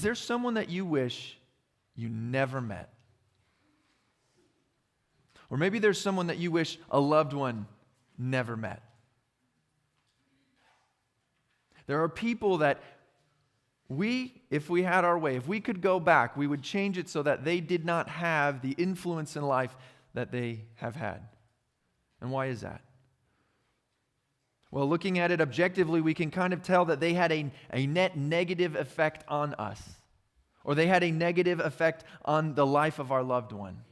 there someone that you wish you never met? Or maybe there's someone that you wish a loved one never met. There are people that if we had our way, if we could go back, we would change it so that they did not have the influence in life that they have had. And why is that? Well, looking at it objectively, we can kind of tell that they had a net negative effect on us, or they had a negative effect on the life of our loved one.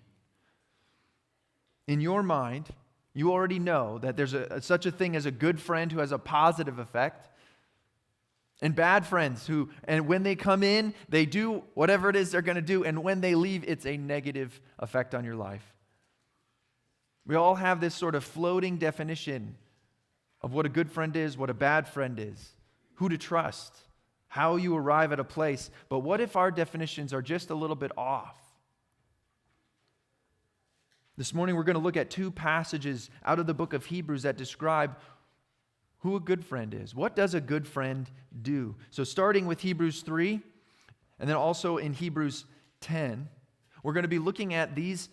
In your mind, you already know that there's such a thing as a good friend who has a positive effect, and bad friends who, and when they come in, they do whatever it is they're going to do, and when they leave, it's a negative effect on your life. We all have this sort of floating definition of what a good friend is, what a bad friend is, who to trust, how you arrive at a place. But what if our definitions are just a little bit off? This morning we're going to look at two passages out of the book of Hebrews that describe who a good friend is. What does a good friend do? So starting with Hebrews 3, and then also in Hebrews 10, we're going to be looking at these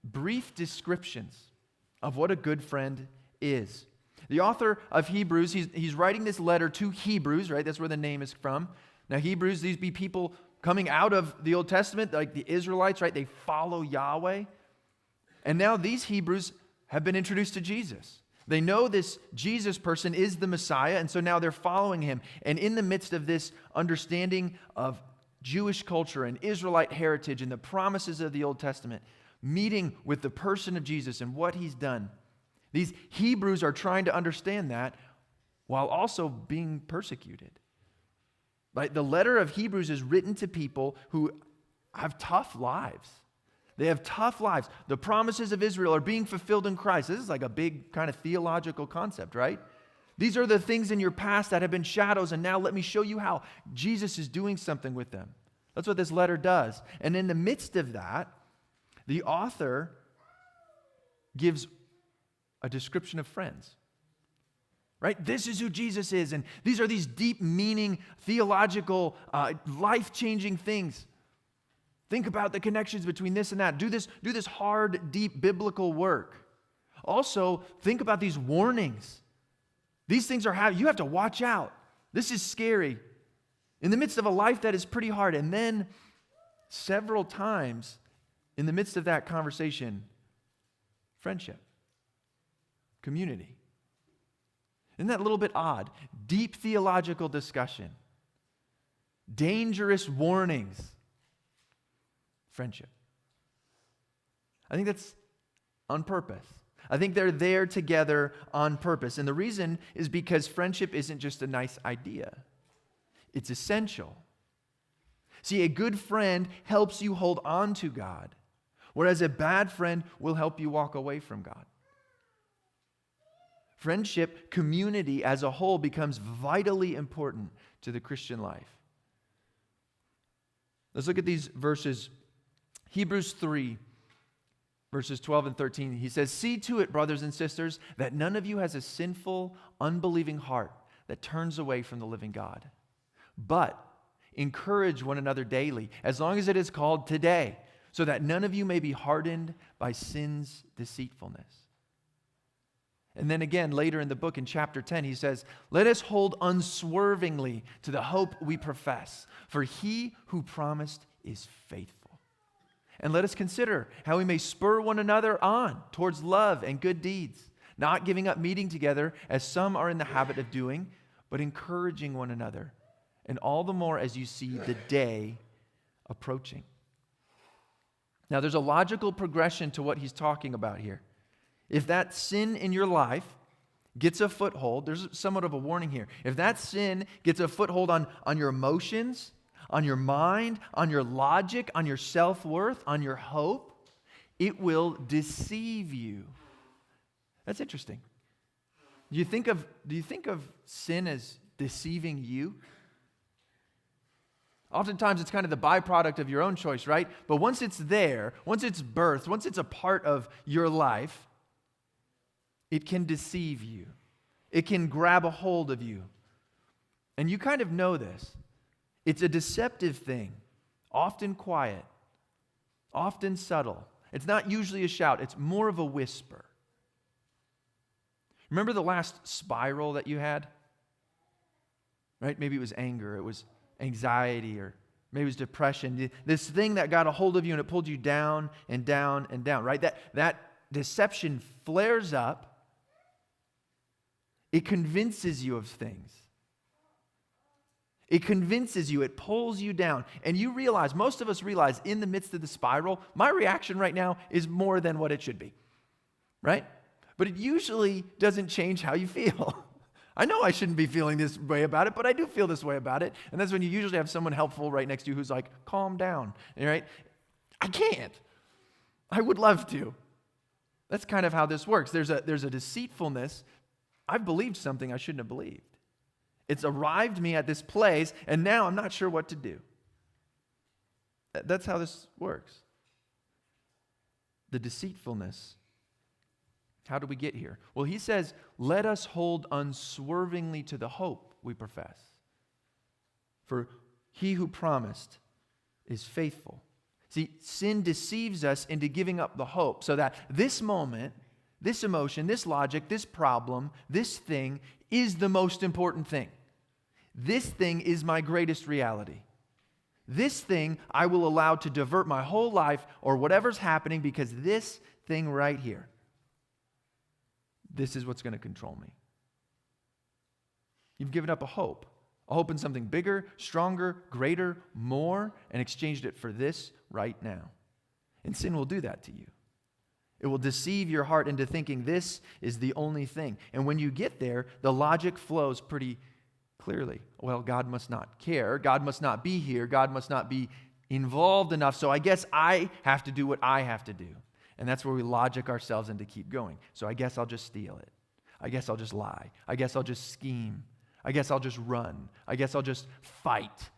brief descriptions of what a good friend is. The author of Hebrews, he's writing this letter to Hebrews, right? That's where the name is from. Now Hebrews, these be people coming out of the Old Testament, like the Israelites, right? They follow Yahweh. And now these Hebrews have been introduced to Jesus. They know this Jesus person is the Messiah, and so now they're following him. And in the midst of this understanding of Jewish culture and Israelite heritage and the promises of the Old Testament, meeting with the person of Jesus and what he's done, these Hebrews are trying to understand that while also being persecuted. Like the letter of Hebrews is written to people who have tough lives. They have tough lives. The promises of Israel are being fulfilled in Christ. This is like a big kind of theological concept, right? These are the things in your past that have been shadows, and now let me show you how Jesus is doing something with them. That's what this letter does. And in the midst of that, the author gives a description of friends. Right? This is who Jesus is, and these are these deep meaning, theological, life-changing things. Think about the connections between this and that. Do this hard, deep biblical work. Also, think about these warnings. These things are you have to watch out. This is scary. In the midst of a life that is pretty hard. And then several times in the midst of that conversation, friendship, community. Isn't that a little bit odd? Deep theological discussion. Dangerous warnings. Friendship. I think that's on purpose. I think they're there together on purpose. And the reason is because friendship isn't just a nice idea. It's essential. See, a good friend helps you hold on to God, whereas a bad friend will help you walk away from God. Friendship, community as a whole becomes vitally important to the Christian life. Let's look at these verses. Hebrews 3, verses 12 and 13. He says, "See to it, brothers and sisters, that none of you has a sinful, unbelieving heart that turns away from the living God. But encourage one another daily, as long as it is called today, so that none of you may be hardened by sin's deceitfulness." And then again, later in the book, in chapter 10, he says, "Let us hold unswervingly to the hope we profess, for he who promised is faithful. And let us consider how we may spur one another on towards love and good deeds, not giving up meeting together as some are in the habit of doing, but encouraging one another, and all the more as you see the day approaching." Now, there's a logical progression to what he's talking about here. If that sin in your life gets a foothold, there's somewhat of a warning here. If that sin gets a foothold on your emotions, on your mind, on your logic, on your self-worth, on your hope, it will deceive you. That's interesting. Do you think of sin as deceiving you? Oftentimes it's kind of the byproduct of your own choice, right? But once it's there, once it's birthed, once it's a part of your life, it can deceive you. It can grab a hold of you. And you kind of know this. It's a deceptive thing, often quiet, often subtle. It's not usually a shout. It's more of a whisper. Remember the last spiral that you had? Right? Maybe it was anger, it was anxiety, or maybe it was depression. This thing that got a hold of you and it pulled you down and down and down, right? That deception flares up. It convinces you of things. It convinces you, it pulls you down. And you realize, most of us realize in the midst of the spiral, my reaction right now is more than what it should be, right? But it usually doesn't change how you feel. I know I shouldn't be feeling this way about it, but I do feel this way about it. And that's when you usually have someone helpful right next to you who's like, calm down, right? I can't. I would love to. That's kind of how this works. There's a deceitfulness. I've believed something I shouldn't have believed. It's arrived me at this place, and now I'm not sure what to do. That's how this works. The deceitfulness. How do we get here? Well, he says, let us hold unswervingly to the hope we profess. For he who promised is faithful. See, sin deceives us into giving up the hope so that this moment, this emotion, this logic, this problem, this thing is the most important thing. This thing is my greatest reality. This thing I will allow to divert my whole life or whatever's happening because this thing right here, this is what's going to control me. You've given up a hope in something bigger, stronger, greater, more, and exchanged it for this right now. And sin will do that to you. It will deceive your heart into thinking this is the only thing. And when you get there, the logic flows pretty clearly. Well, God must not care. God must not be here. God must not be involved enough. So I guess I have to do what I have to do. And that's where we logic ourselves into keep going. So I guess I'll just steal it. I guess I'll just lie. I guess I'll just scheme. I guess I'll just run. I guess I'll just fight.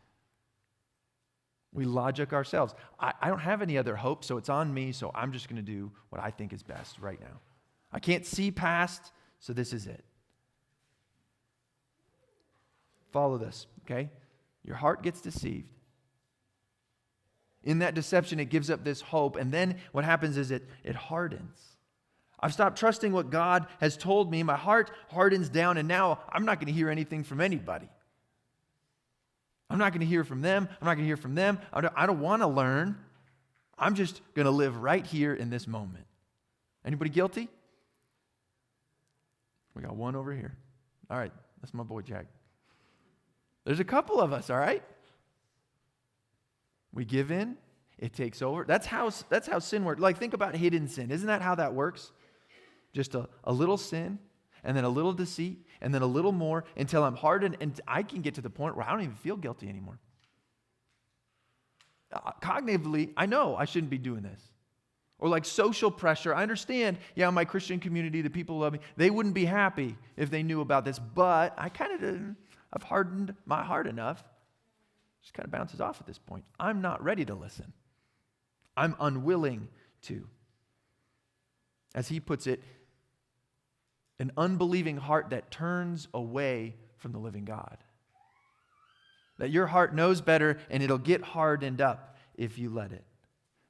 We logic ourselves. I don't have any other hope, so it's on me, so I'm just going to do what I think is best right now. I can't see past, so this is it. Follow this, okay? Your heart gets deceived. In that deception, it gives up this hope, and then what happens is it hardens. I've stopped trusting what God has told me. My heart hardens down, and now I'm not going to hear anything from anybody. I'm not going to hear from them. I'm not going to hear from them. I don't want to learn. I'm just going to live right here in this moment. Anybody guilty? We got one over here. All right, that's my boy Jack. There's a couple of us, all right? We give in, it takes over. That's how sin works. Like, think about hidden sin. Isn't that how that works? Just a little sin, and then a little deceit, and then a little more, until I'm hardened, and I can get to the point where I don't even feel guilty anymore. Cognitively, I know I shouldn't be doing this. Or like social pressure. I understand, my Christian community, the people who love me, they wouldn't be happy if they knew about this, but I've hardened my heart enough. It just kind of bounces off at this point. I'm not ready to listen. I'm unwilling to. As he puts it, an unbelieving heart that turns away from the living God. That your heart knows better, and it'll get hardened up if you let it.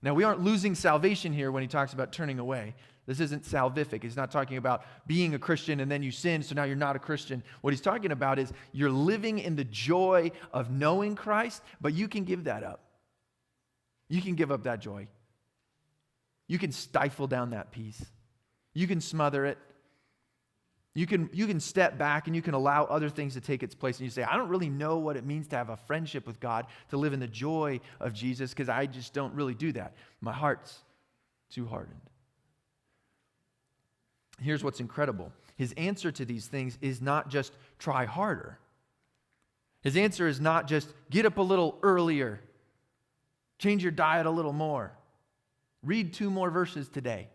Now, we aren't losing salvation here when he talks about turning away. This isn't salvific. He's not talking about being a Christian and then you sin, so now you're not a Christian. What he's talking about is you're living in the joy of knowing Christ, but you can give that up. You can give up that joy. You can stifle down that peace. You can smother it. You can step back and you can allow other things to take its place. And you say, I don't really know what it means to have a friendship with God, to live in the joy of Jesus, because I just don't really do that. My heart's too hardened. Here's what's incredible. His answer to these things is not just try harder. His answer is not just get up a little earlier, change your diet a little more, read 2 more verses today.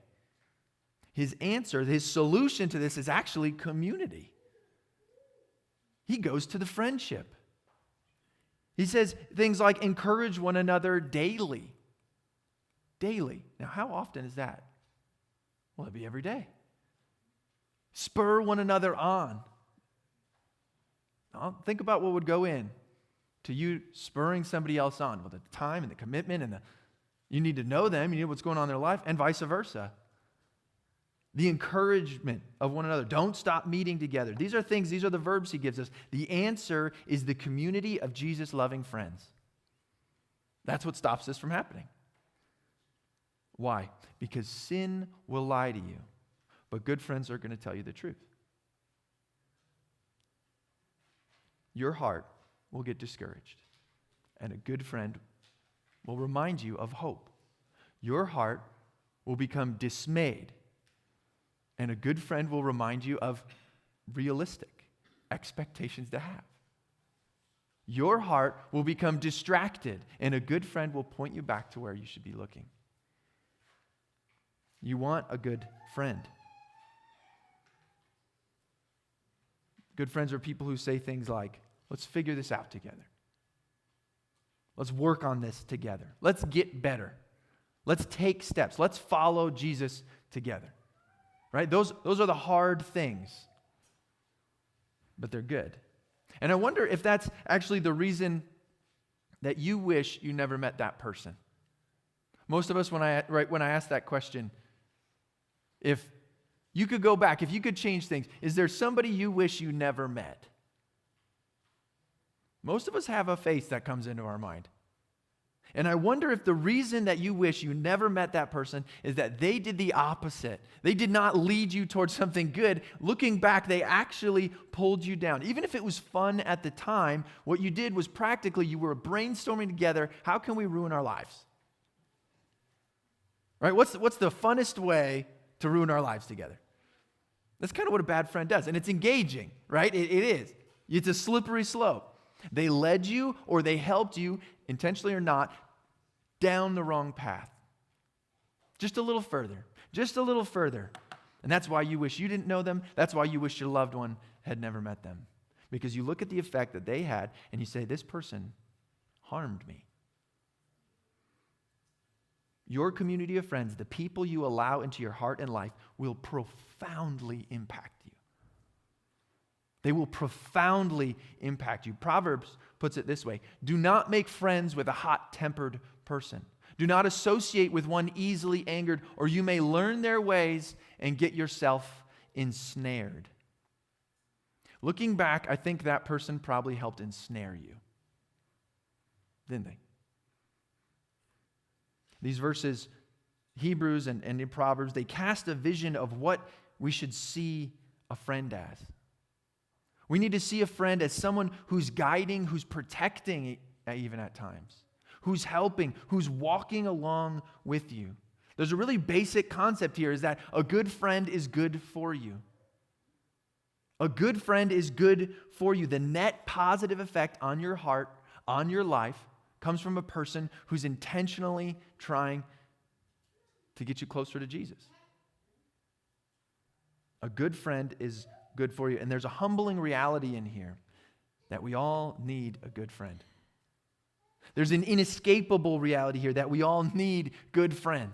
His answer, his solution to this is actually community. He goes to the friendship. He says things like encourage one another daily. Daily. Now, how often is that? Well, it'd be every day. Spur one another on. Now, think about what would go in to you spurring somebody else on with the time and the commitment and you need to know them, you know what's going on in their life, and vice versa. The encouragement of one another. Don't stop meeting together. These are the verbs he gives us. The answer is the community of Jesus-loving friends. That's what stops this from happening. Why? Because sin will lie to you, but good friends are going to tell you the truth. Your heart will get discouraged, and a good friend will remind you of hope. Your heart will become dismayed, and a good friend will remind you of realistic expectations to have. Your heart will become distracted, and a good friend will point you back to where you should be looking. You want a good friend. Good friends are people who say things like, let's figure this out together. Let's work on this together. Let's get better. Let's take steps. Let's follow Jesus together. Right? Those are the hard things, but they're good. And I wonder if that's actually the reason that you wish you never met that person. Most of us, when I ask that question, if you could go back, if you could change things, is there somebody you wish you never met? Most of us have a face that comes into our mind. And I wonder if the reason that you wish you never met that person is that they did the opposite. They did not lead you towards something good. Looking back, they actually pulled you down. Even if it was fun at the time, what you did was practically you were brainstorming together, how can we ruin our lives? Right? What's the funnest way to ruin our lives together? That's kind of what a bad friend does. And it's engaging, right? It is. It's a slippery slope. They led you or they helped you, intentionally or not, down the wrong path. Just a little further. Just a little further. And that's why you wish you didn't know them. That's why you wish your loved one had never met them. Because you look at the effect that they had and you say, this person harmed me. Your community of friends, the people you allow into your heart and life, will profoundly impact you. They will profoundly impact you. Proverbs puts it this way: do not make friends with a hot-tempered person. Do not associate with one easily angered, or you may learn their ways and get yourself ensnared. Looking back, I think that person probably helped ensnare you. Didn't they? These verses, Hebrews and in Proverbs, they cast a vision of what we should see a friend as. We need to see a friend as someone who's guiding, who's protecting even at times, who's helping, who's walking along with you. There's a really basic concept here, is that a good friend is good for you. A good friend is good for you. The net positive effect on your heart, on your life, comes from a person who's intentionally trying to get you closer to Jesus. A good friend is good for you. And there's a humbling reality in here that we all need a good friend. There's an inescapable reality here that we all need good friends.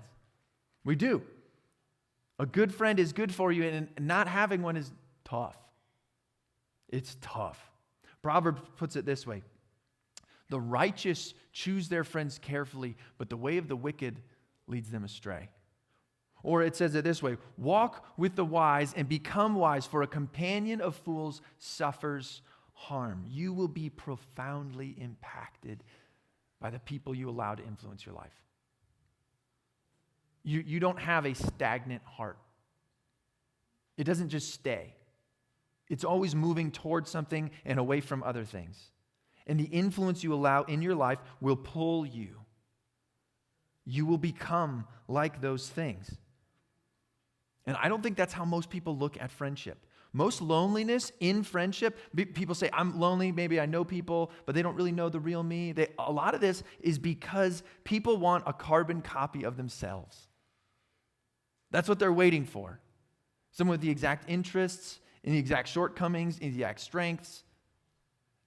We do. A good friend is good for you, and not having one is tough. It's tough. Proverbs puts it this way: the righteous choose their friends carefully, but the way of the wicked leads them astray. Or it says it this way: walk with the wise and become wise, for a companion of fools suffers harm. You will be profoundly impacted by the people you allow to influence your life. You don't have a stagnant heart. It doesn't just stay. It's always moving towards something and away from other things. And the influence you allow in your life will pull you. You will become like those things. And I don't think that's how most people look at friendship. Most loneliness in friendship, people say, I'm lonely, maybe I know people, but they don't really know the real me. A lot of this is because people want a carbon copy of themselves. That's what they're waiting for. Someone with the exact interests, and the exact shortcomings, and the exact strengths.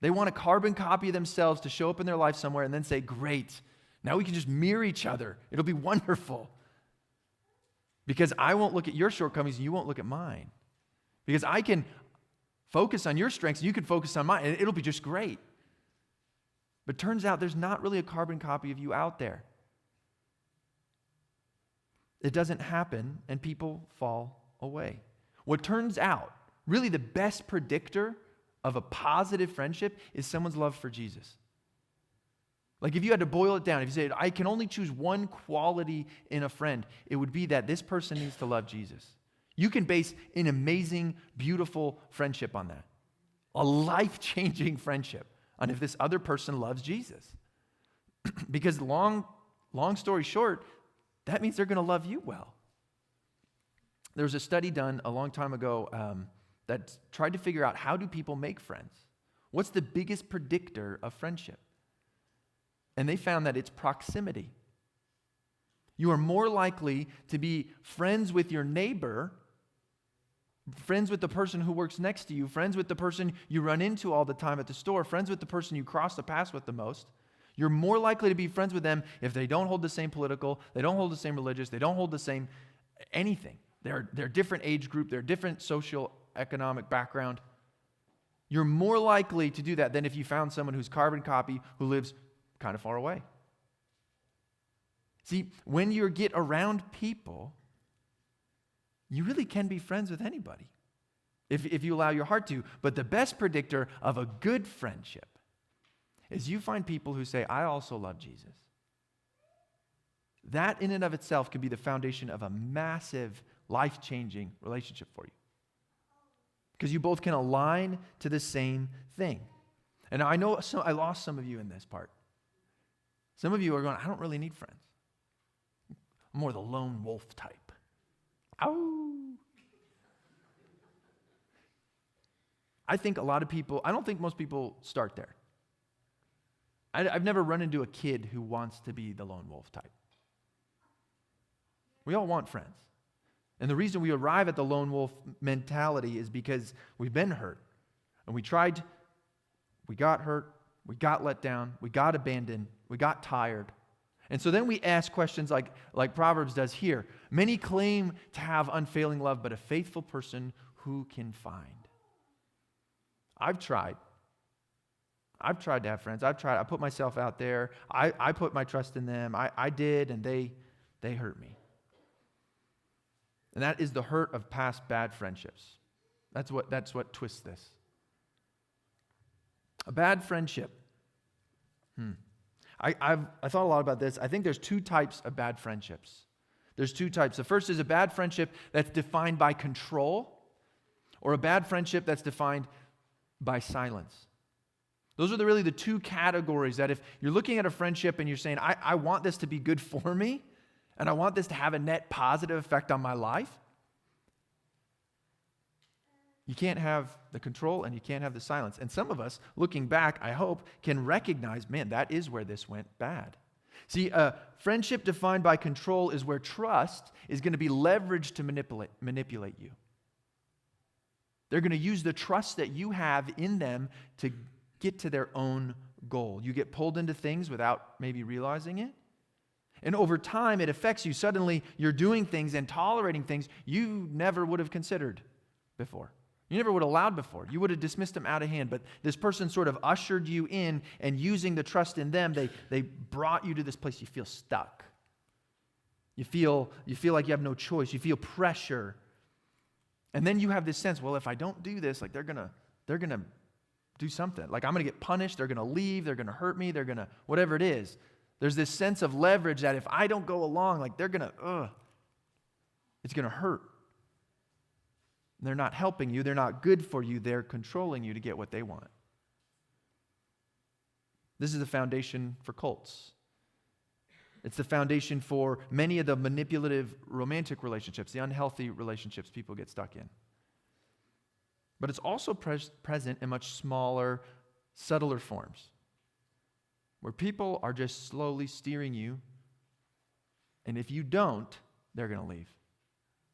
They want a carbon copy of themselves to show up in their life somewhere and then say, great, now we can just mirror each other. It'll be wonderful. Because I won't look at your shortcomings and you won't look at mine. Because I can focus on your strengths and you can focus on mine, and it'll be just great. But turns out there's not really a carbon copy of you out there. It doesn't happen, and people fall away. What turns out, really the best predictor of a positive friendship is someone's love for Jesus. Like if you had to boil it down, if you said, I can only choose one quality in a friend, it would be that this person needs to love Jesus. You can base an amazing, beautiful friendship on that. A life-changing friendship on if this other person loves Jesus. Because long story short, that means they're going to love you well. There was a study done a long time ago that tried to figure out how do people make friends? What's the biggest predictor of friendship? And they found that it's proximity. You are more likely to be friends with your neighbor, friends with the person who works next to you, friends with the person you run into all the time at the store, friends with the person you cross the paths with the most. You're more likely to be friends with them if they don't hold the same political, they don't hold the same religious, they don't hold the same anything. They're different age group, they're different social economic background. You're more likely to do that than if you found someone who's carbon copy who lives kind of far away. See, when you get around people, you really can be friends with anybody if you allow your heart to. But the best predictor of a good friendship is you find people who say, I also love Jesus. That in and of itself can be the foundation of a massive, life-changing relationship for you. Because you both can align to the same thing. And I know I lost some of you in this part. Some of you are going, I don't really need friends. I'm more the lone wolf type. Ow! I think a lot of people, I don't think most people start there. I've never run into a kid who wants to be the lone wolf type. We all want friends. And the reason we arrive at the lone wolf mentality is because we've been hurt. And we tried, we got hurt, we got let down, we got abandoned, we got tired. And so then we ask questions like Proverbs does here. Many claim to have unfailing love, but a faithful person who can find? I've tried to have friends. I put myself out there. I put my trust in them. I did, and they hurt me. And that is the hurt of past bad friendships. That's what twists this. A bad friendship. I thought a lot about this. I think there's two types of bad friendships. There's two types. The first is a bad friendship that's defined by control, or a bad friendship that's defined by silence. Those are really the two categories that if you're looking at a friendship and you're saying, I want this to be good for me, and I want this to have a net positive effect on my life, you can't have the control and you can't have the silence. And some of us, looking back, I hope, can recognize, man, that is where this went bad. See, a friendship defined by control is where trust is going to be leveraged to manipulate you. They're going to use the trust that you have in them to get to their own goal. You get pulled into things without maybe realizing it. And over time, it affects you. Suddenly, you're doing things and tolerating things you never would have considered before. You never would have allowed before. You would have dismissed them out of hand. But this person sort of ushered you in, and using the trust in them, they brought you to this place you feel stuck. You feel like you have no choice. You feel pressure. And then you have this sense, well, if I don't do this, like they're gonna do something. Like I'm gonna get punished, they're gonna leave, they're gonna hurt me, they're gonna, whatever it is. There's this sense of leverage that if I don't go along, like they're gonna, it's gonna hurt. They're not helping you, they're not good for you, they're controlling you to get what they want. This is the foundation for cults. It's the foundation for many of the manipulative romantic relationships, the unhealthy relationships people get stuck in. But it's also present in much smaller, subtler forms, where people are just slowly steering you, and if you don't, they're going to leave.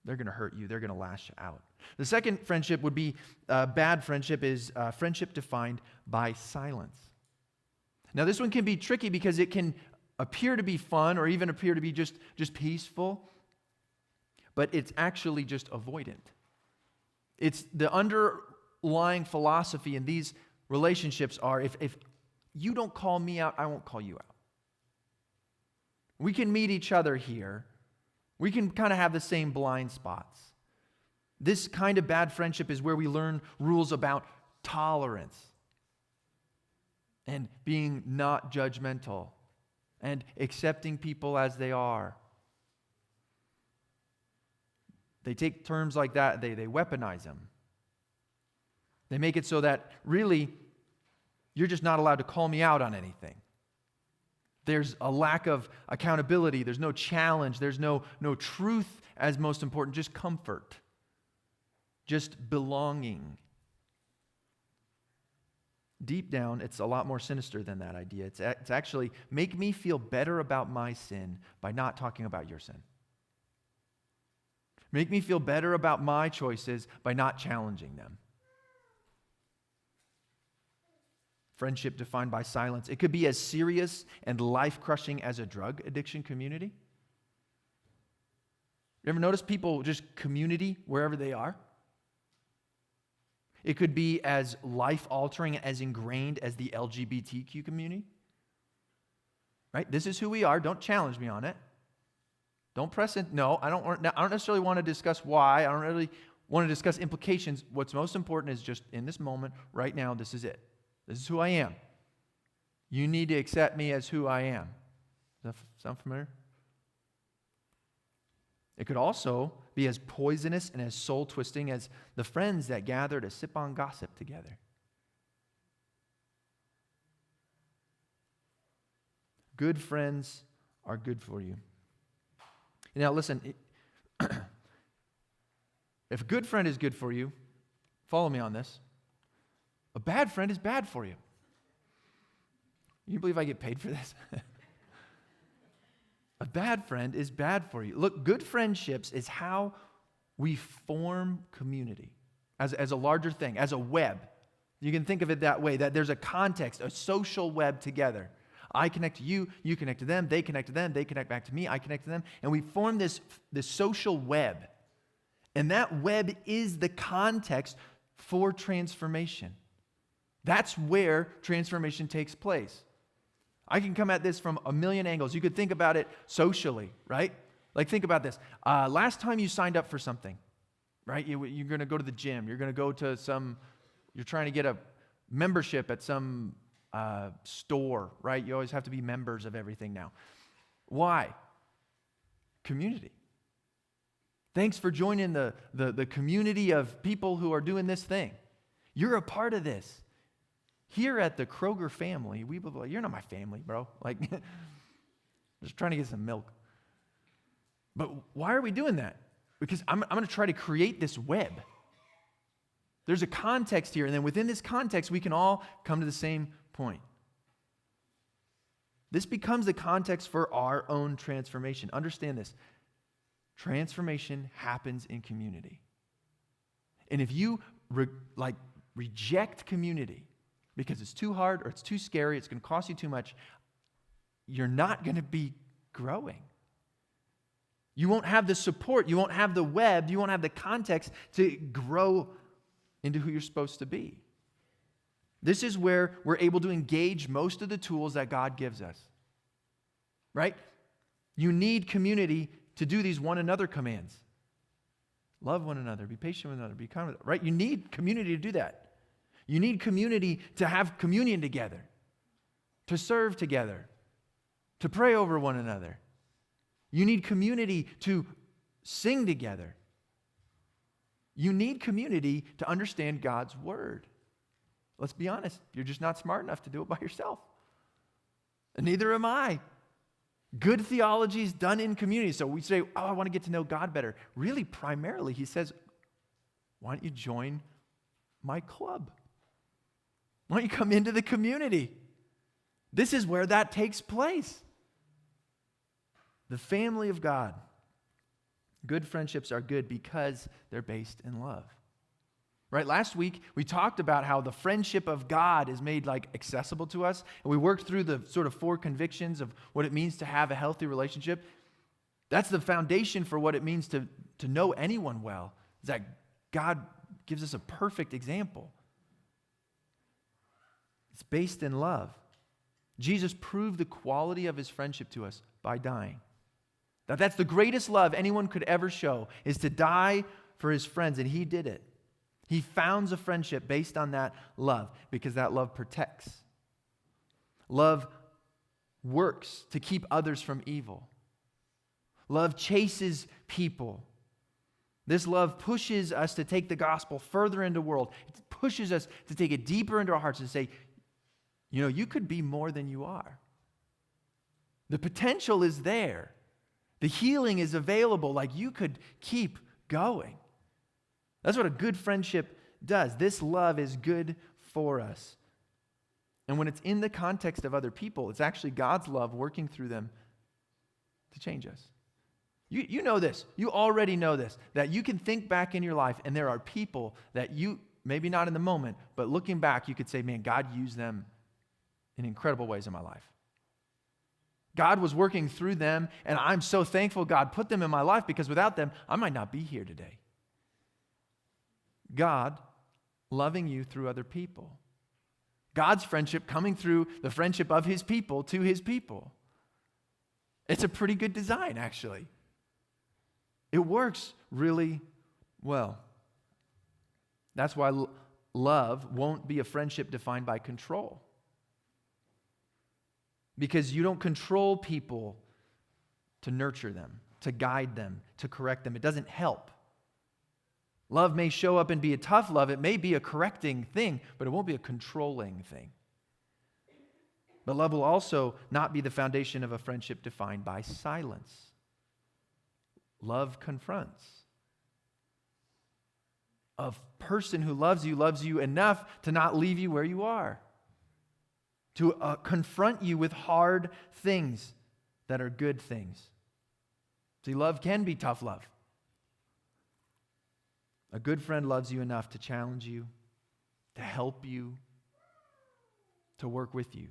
They're going to hurt you. They're going to lash out. The second friendship would be bad friendship is friendship defined by silence. Now, this one can be tricky because it can appear to be fun or even appear to be just peaceful, but it's actually just avoidant. It's the underlying philosophy in these relationships are if you don't call me out, I won't call you out. We can meet each other here. We can kind of have the same blind spots. This kind of bad friendship is where we learn rules about tolerance and being not judgmental and accepting people as they are. They take terms like that, they weaponize them. They make it so that really you're just not allowed to call me out on anything. There's a lack of accountability. There's no challenge. There's no truth as most important, just comfort, just belonging. Deep down, it's a lot more sinister than that idea. It's actually make me feel better about my sin by not talking about your sin. Make me feel better about my choices by not challenging them. Friendship defined by silence. It could be as serious and life-crushing as a drug addiction community. You ever notice people just community wherever they are? It could be as life-altering, as ingrained as the LGBTQ community. Right? This is who we are. Don't challenge me on it. Don't press it. No, I don't necessarily want to discuss why. I don't really want to discuss implications. What's most important is just in this moment, right now, this is it. This is who I am. You need to accept me as who I am. Does that sound familiar? It could also be as poisonous and as soul-twisting as the friends that gather to sip on gossip together. Good friends are good for you. Now listen, if a good friend is good for you, follow me on this. A bad friend is bad for you. You believe I get paid for this? A bad friend is bad for you. Look, good friendships is how we form community as a larger thing, as a web. You can think of it that way, that there's a context, a social web together. I connect to you, you connect to them, they connect to them, they connect back to me, I connect to them, and we form this social web. And that web is the context for transformation. That's where transformation takes place. I can come at this from a million angles. You could think about it socially, right? Like think about this. Last time you signed up for something, right? You're going to go to the gym. You're going to go to you're trying to get a membership at some store, right? You always have to be members of everything now. Why? Community. Thanks for joining the community of people who are doing this thing. You're a part of this. Here at the Kroger family, we believe, you're not my family, bro. Like, just trying to get some milk. But why are we doing that? Because I'm going to try to create this web. There's a context here, and then within this context, we can all come to the same point. This becomes the context for our own transformation. Understand this. Transformation happens in community. And if you reject community because it's too hard or it's too scary, it's going to cost you too much, you're not going to be growing. You won't have the support, you won't have the web, you won't have the context to grow into who you're supposed to be. This is where we're able to engage most of the tools that God gives us. Right? You need community to do these one another commands. Love one another, be patient with one another, be kind with, right? You need community to do that. You need community to have communion together, to serve together, to pray over one another. You need community to sing together. You need community to understand God's word. Let's be honest, you're just not smart enough to do it by yourself. And neither am I. Good theology is done in community. So we say, I want to get to know God better. Really, primarily, he says, why don't you join my club? Why don't you come into the community? This is where that takes place. The family of God. Good friendships are good because they're based in love. Right? Last week, we talked about how the friendship of God is made accessible to us. And we worked through the sort of 4 convictions of what it means to have a healthy relationship. That's the foundation for what it means to know anyone well, is that God gives us a perfect example. It's based in love. Jesus proved the quality of his friendship to us by dying. Now, that's the greatest love anyone could ever show, is to die for his friends, and he did it. He founds a friendship based on that love because that love protects. Love works to keep others from evil. Love chases people. This love pushes us to take the gospel further into the world. It pushes us to take it deeper into our hearts and say, you could be more than you are. The potential is there. The healing is available. Like, you could keep going. That's what a good friendship does. This love is good for us. And when it's in the context of other people, it's actually God's love working through them to change us. You know this. You already know this, that you can think back in your life and there are people that you, maybe not in the moment, but looking back, you could say, man, God used them in incredible ways in my life. God was working through them, and I'm so thankful God put them in my life, because without them, I might not be here today. God loving you through other people. God's friendship coming through the friendship of his people to his people. It's a pretty good design, actually. It works really well. That's why love won't be a friendship defined by control. Because you don't control people to nurture them, to guide them, to correct them. It doesn't help. Love may show up and be a tough love. It may be a correcting thing, but it won't be a controlling thing. But love will also not be the foundation of a friendship defined by silence. Love confronts. A person who loves you enough to not leave you where you are. To confront you with hard things that are good things. See, love can be tough love. A good friend loves you enough to challenge you, to help you, to work with you.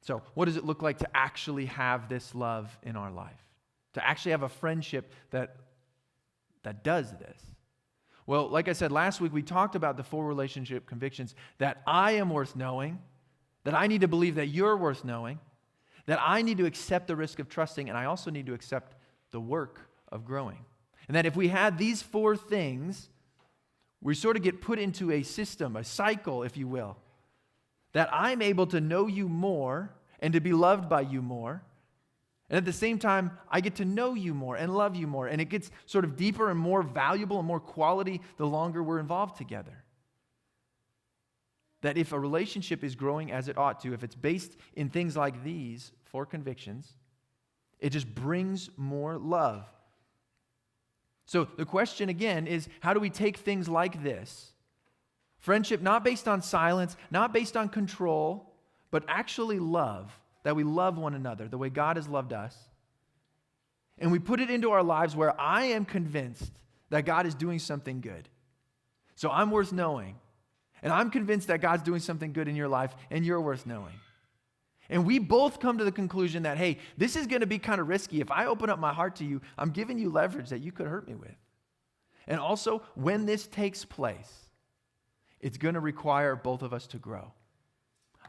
So, what does it look like to actually have this love in our life? To actually have a friendship that does this? Well, like I said last week, we talked about the 4 relationship convictions: that I am worth knowing, that I need to believe that you're worth knowing, that I need to accept the risk of trusting, and I also need to accept the work of growing. And that if we had these 4 things, we sort of get put into a system, a cycle, if you will, that I'm able to know you more and to be loved by you more. And at the same time, I get to know you more and love you more. And it gets sort of deeper and more valuable and more quality the longer we're involved together. That if a relationship is growing as it ought to, if it's based in things like these 4 convictions, it just brings more love. So the question again is, how do we take things like this? Friendship not based on silence, not based on control, but actually love. That we love one another the way God has loved us. And we put it into our lives where I am convinced that God is doing something good. So I'm worth knowing. And I'm convinced that God's doing something good in your life, and you're worth knowing. And we both come to the conclusion that, hey, this is going to be kind of risky. If I open up my heart to you, I'm giving you leverage that you could hurt me with. And also, when this takes place, it's going to require both of us to grow.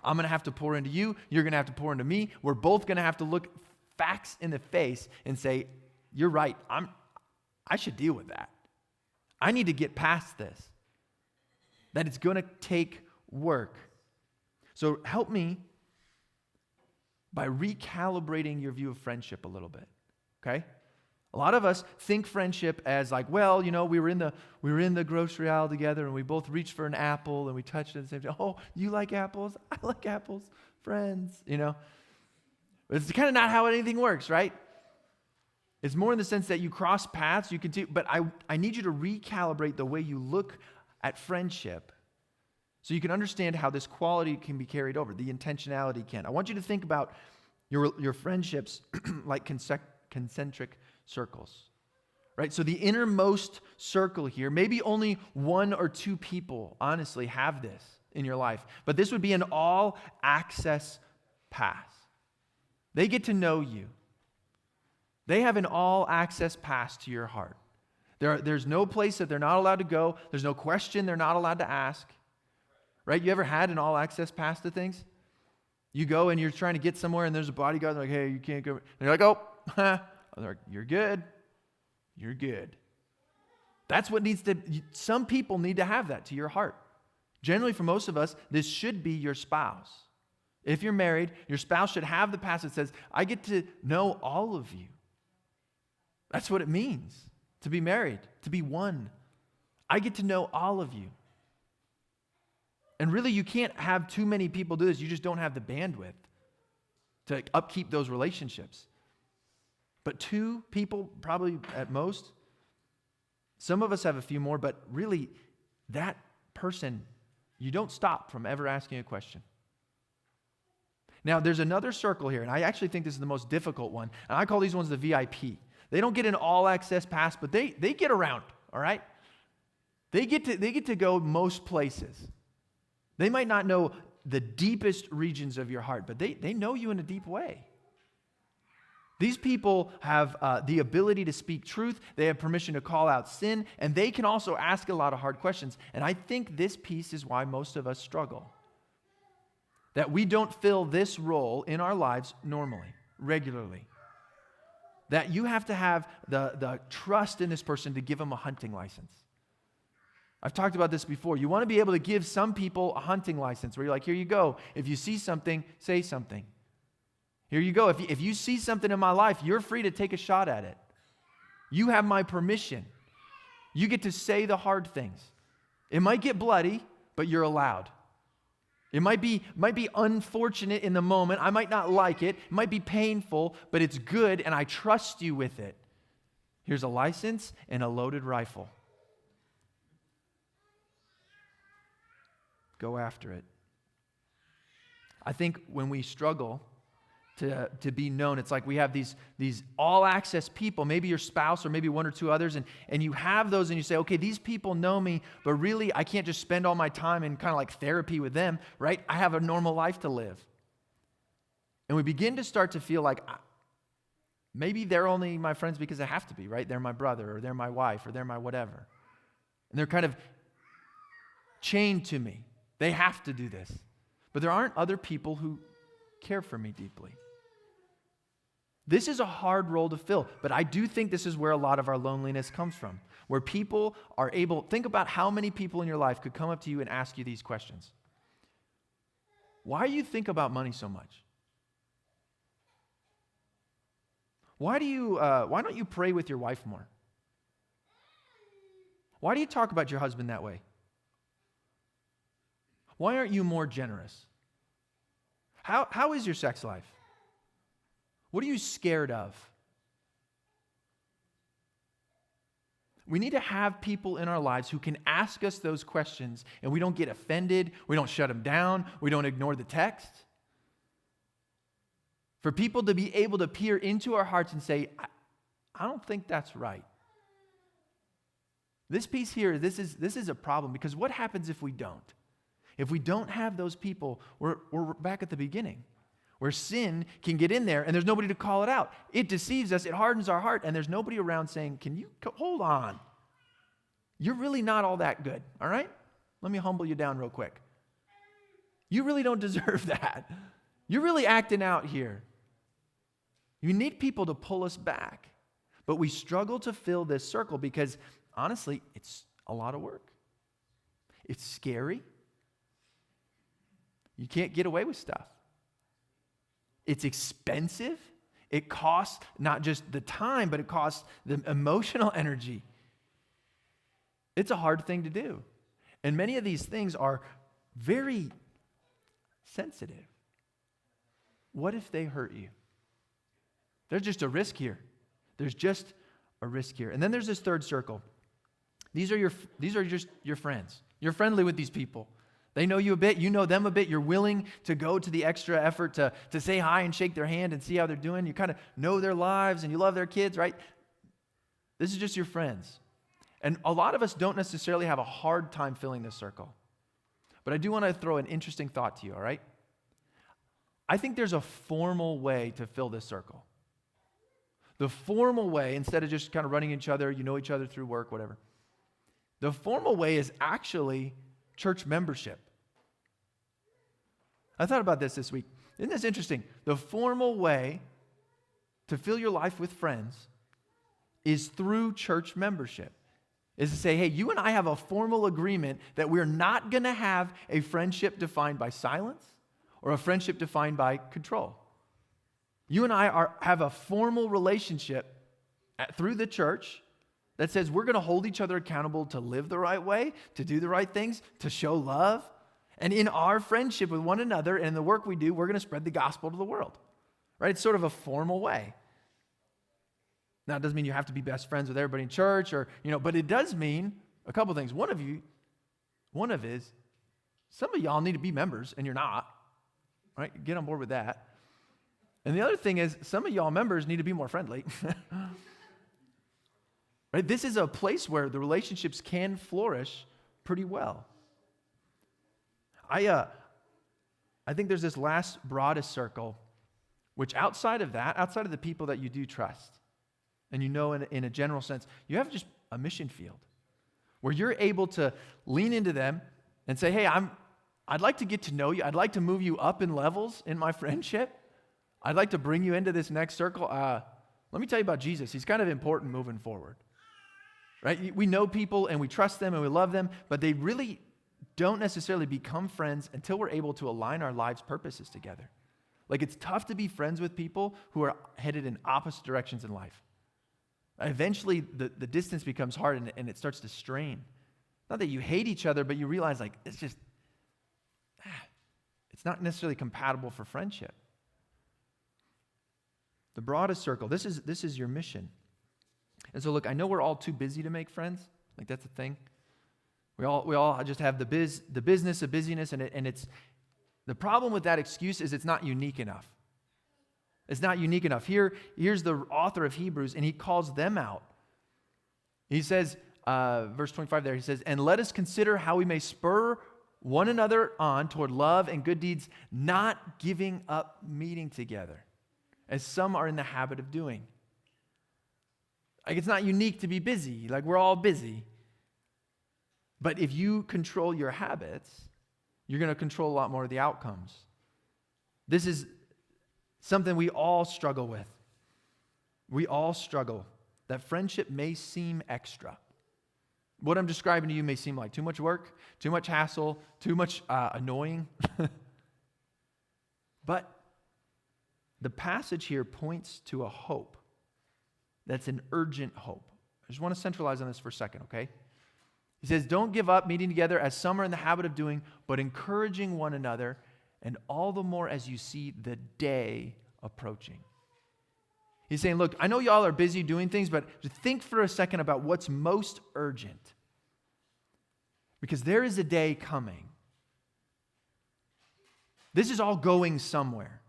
I'm going to have to pour into you. You're going to have to pour into me. We're both going to have to look facts in the face and say, you're right. I should deal with that. I need to get past this. That it's going to take work. So help me by recalibrating your view of friendship a little bit, okay? A lot of us think friendship as like, well, we were in the grocery aisle together and we both reached for an apple and we touched it at the same time. Oh, you like apples? I like apples. Friends, But it's kind of not how anything works, right? It's more in the sense that you cross paths, you continue, but I need you to recalibrate the way you look at friendship so you can understand how this quality can be carried over, the intentionality can. I want you to think about your friendships like concentric circles, right? So the innermost circle here, maybe only 1 or 2 people, honestly, have this in your life, but this would be an all-access pass. They get to know you. They have an all-access pass to your heart. There's no place that they're not allowed to go. There's no question they're not allowed to ask. Right? You ever had an all-access pass to things? You go and you're trying to get somewhere and there's a bodyguard, they're like, hey, you can't go. And you're like, oh, they're like, you're good. You're good. That's what some people need to have that to your heart. Generally, for most of us, this should be your spouse. If you're married, your spouse should have the pass that says, I get to know all of you. That's what it means to be married, to be one. I get to know all of you. And really, you can't have too many people do this. You just don't have the bandwidth to upkeep those relationships. But 2 people, probably at most. Some of us have a few more, but really, that person, you don't stop from ever asking a question. Now, there's another circle here, and I actually think this is the most difficult one. And I call these ones the VIP. They don't get an all-access pass, but they get around, all right? They get to go most places. They might not know the deepest regions of your heart, but they know you in a deep way. These people have the ability to speak truth. They have permission to call out sin, and they can also ask a lot of hard questions. And I think this piece is why most of us struggle. That we don't fill this role in our lives normally, regularly. That you have to have the trust in this person to give them a hunting license. I've talked about this before. You want to be able to give some people a hunting license where you're like, here you go. If you see something, say something. Here you go. If you see something in my life, you're free to take a shot at it. You have my permission. You get to say the hard things. It might get bloody, but you're allowed. It might be unfortunate in the moment. I might not like it. It might be painful, but it's good, and I trust you with it. Here's a license and a loaded rifle. Go after it. I think when we struggle to be known, it's like we have these all-access people, maybe your spouse or maybe 1 or 2 others, and you have those and you say, okay, these people know me, but really I can't just spend all my time in kind of like therapy with them, right? I have a normal life to live. And we begin to start to feel like maybe they're only my friends because they have to be, right? They're my brother or they're my wife or they're my whatever. And they're kind of chained to me. They have to do this. But there aren't other people who care for me deeply. This is a hard role to fill, but I do think this is where a lot of our loneliness comes from, where people are able, think about how many people in your life could come up to you and ask you these questions. Why do you think about money so much? Why don't you pray with your wife more? Why do you talk about your husband that way? Why aren't you more generous? How is your sex life? What are you scared of? We need to have people in our lives who can ask us those questions, and we don't get offended, we don't shut them down, we don't ignore the text. For people to be able to peer into our hearts and say, I don't think that's right. This piece here, this is a problem, because what happens if we don't? If we don't have those people, we're back at the beginning, where sin can get in there and there's nobody to call it out. It deceives us, it hardens our heart, and there's nobody around saying, can you hold on? You're really not all that good, all right? Let me humble you down real quick. You really don't deserve that. You're really acting out here. You need people to pull us back. But we struggle to fill this circle because, honestly, it's a lot of work. It's scary. You can't get away with stuff. It's expensive. It costs not just the time, but it costs the emotional energy. It's a hard thing to do. And many of these things are very sensitive. What if they hurt you? There's just a risk here. There's just a risk here. And then there's this third circle. These are just your friends. You're friendly with these people. They know you a bit, you know them a bit, you're willing to go to the extra effort to say hi and shake their hand and see how they're doing. You kind of know their lives and you love their kids, right? This is just your friends. And a lot of us don't necessarily have a hard time filling this circle. But I do want to throw an interesting thought to you, all right? I think there's a formal way to fill this circle. The formal way, instead of just kind of running each other, you know each other through work, whatever. The formal way is actually church membership. I thought about this week. Isn't this interesting? The formal way to fill your life with friends is through church membership. Is to say, hey, you and I have a formal agreement that we're not going to have a friendship defined by silence or a friendship defined by control. You and I have a formal relationship through the church that says we're going to hold each other accountable to live the right way, to do the right things, to show love. And in our friendship with one another and the work we do, we're going to spread the gospel to the world. Right? It's sort of a formal way. Now, it doesn't mean you have to be best friends with everybody in church but it does mean a couple things. One is some of y'all need to be members and you're not. Right? Get on board with that. And the other thing is some of y'all members need to be more friendly. Right? This is a place where the relationships can flourish pretty well. I think there's this last broadest circle, which outside of the people that you do trust, and you know in a general sense, you have just a mission field where you're able to lean into them and say, hey, I'd like to get to know you. I'd like to move you up in levels in my friendship. I'd like to bring you into this next circle. Let me tell you about Jesus. He's kind of important moving forward. Right? We know people and we trust them and we love them, but they really don't necessarily become friends until we're able to align our lives' purposes together. Like it's tough to be friends with people who are headed in opposite directions in life. Eventually, the distance becomes hard and it starts to strain. Not that you hate each other, but you realize like it's just, it's not necessarily compatible for friendship. The broadest circle, this is your mission. And so look, I know we're all too busy to make friends. Like that's the thing. We all just have the business of busyness, and it's the problem with that excuse is it's not unique enough. It's not unique enough. Here's the author of Hebrews, and he calls them out. He says, verse 25 there, he says, and let us consider how we may spur one another on toward love and good deeds, not giving up meeting together, as some are in the habit of doing. Like it's not unique to be busy. Like we're all busy. But if you control your habits, you're going to control a lot more of the outcomes. This is something we all struggle with. We all struggle. That friendship may seem extra. What I'm describing to you may seem like too much work, too much hassle, too much annoying. But the passage here points to a hope that's an urgent hope. I just want to centralize on this for a second, okay? He says, don't give up meeting together as some are in the habit of doing, but encouraging one another, and all the more as you see the day approaching. He's saying, look, I know y'all are busy doing things, but just think for a second about what's most urgent. Because there is a day coming. This is all going somewhere.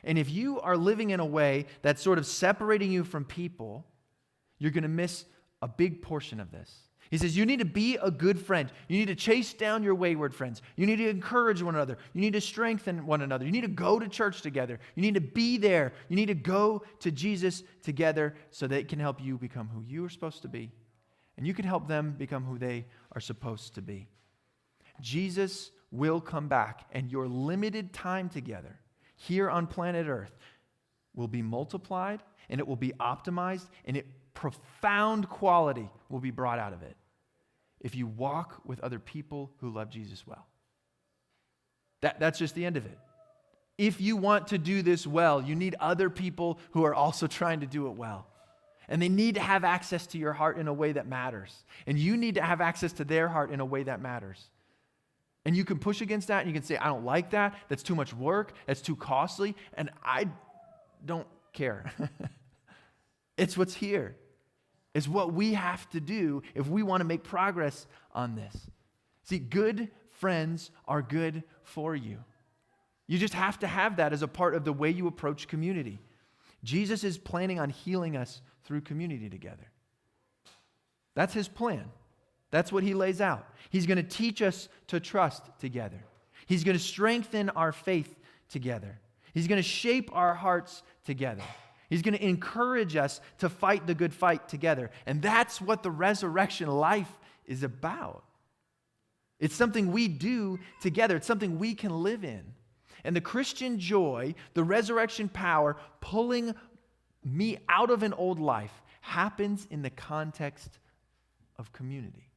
And if you are living in a way that's sort of separating you from people, you're going to miss a big portion of this. He says you need to be a good friend. You need to chase down your wayward friends. You need to encourage one another. You need to strengthen one another. You need to go to church together. You need to be there. You need to go to Jesus together so that it can help you become who you are supposed to be. And you can help them become who they are supposed to be. Jesus will come back, and your limited time together here on planet Earth will be multiplied, and it will be optimized, and profound quality will be brought out of it if you walk with other people who love Jesus well. That's just the end of it. If you want to do this well, you need other people who are also trying to do it well. And they need to have access to your heart in a way that matters. And you need to have access to their heart in a way that matters. And you can push against that, and you can say, I don't like that. That's too much work. That's too costly. And I don't care. It's what's here. It's what we have to do if we want to make progress on this. See, good friends are good for you. You just have to have that as a part of the way you approach community. Jesus is planning on healing us through community together. That's his plan. That's what he lays out. He's going to teach us to trust together. He's going to strengthen our faith together. He's going to shape our hearts together. He's going to encourage us to fight the good fight together. And that's what the resurrection life is about. It's something we do together. It's something we can live in. And the Christian joy, the resurrection power, pulling me out of an old life happens in the context of community.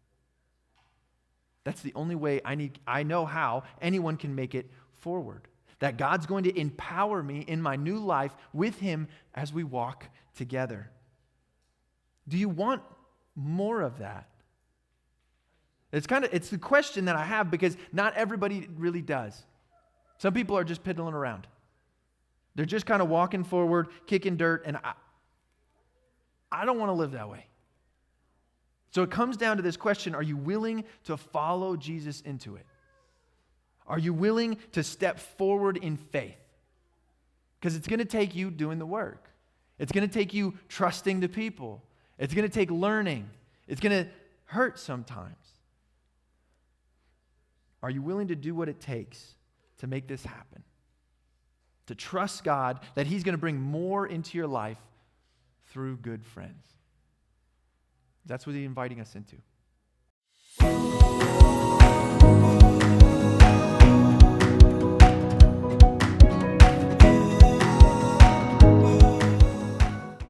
That's the only way I know how anyone can make it forward. That God's going to empower me in my new life with Him as we walk together. Do you want more of that? It's the question that I have because not everybody really does. Some people are just piddling around. They're just kind of walking forward, kicking dirt, and I don't want to live that way. So it comes down to this question, are you willing to follow Jesus into it? Are you willing to step forward in faith? Because it's going to take you doing the work. It's going to take you trusting the people. It's going to take learning. It's going to hurt sometimes. Are you willing to do what it takes to make this happen? To trust God that He's going to bring more into your life through good friends. That's what He's inviting us into.